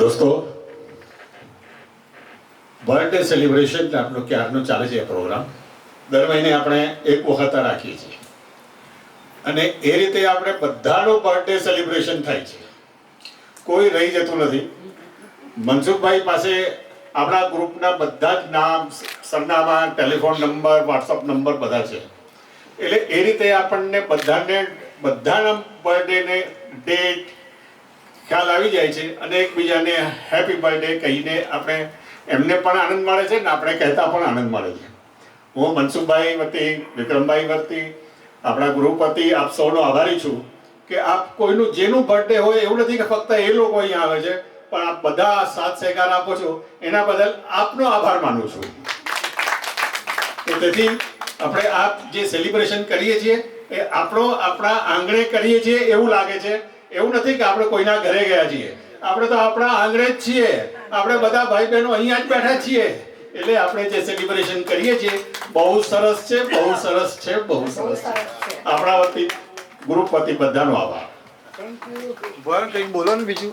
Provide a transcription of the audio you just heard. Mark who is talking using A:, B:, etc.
A: દોસ્તો, birthday celebration આપણો ક્યારનો ચાલે છે પ્રોગ્રામ. દર મહિને આપણે એક વખત રાખીએ છીએ અને એ રીતે આપણે બધાનો બર્થડે સેલિબ્રેશન થાય છે. કોઈ રહી જતું નથી. મનસુખભાઈ પાસે આપણા ગ્રુપના બધા જ નામ, સરનામા, ટેલિફોન નંબર, વોટ્સઅપ નંબર બધા છે. એટલે એ રીતે આપણને બધાના બર્થડેને ડેટ ખ્યાલ આવી જાય છે અને એકબીજાને હેપી બર્થડે કહીને આપણે એમને પણ આનંદ મળે છે ને આપણે કહેતા પણ આનંદ મળે છે. હું મનસુખભાઈ વતી, વિક્રમભાઈ વતી, આપણા ગ્રુપ વતી આપ સૌનો આભારી છું કે આપ કોઈનું જેનું બર્થડે હોય એવું નથી કે ફક્ત એ લોકો અહીંયા આવે છે, પણ આપ બધા સાથ સહકાર આપો છો એના બદલ આપનો આભાર માનું છું. તો તેથી આપણે આપ જે સેલિબ્રેશન કરીએ છીએ એ આપણા આંગણે કરીએ છીએ એવું લાગે છે. એવું નથી કે આપણે કોઈના ઘરે ગયા છીએ, આપણે તો આપણા આંગણે જ છીએ. આપણે બધા ભાઈ બહેનો અહીંયા જ બેઠા છીએ. એટલે આપણે જે સેલિબ્રેશન કરીએ છીએ બહુ સરસ છે, બહુ સરસ છે, બહુ સરસ છે. આપણા વતી, ગ્રુપ વતી બધાનો આભાર.
B: કંઈક બોલો ને બીજું.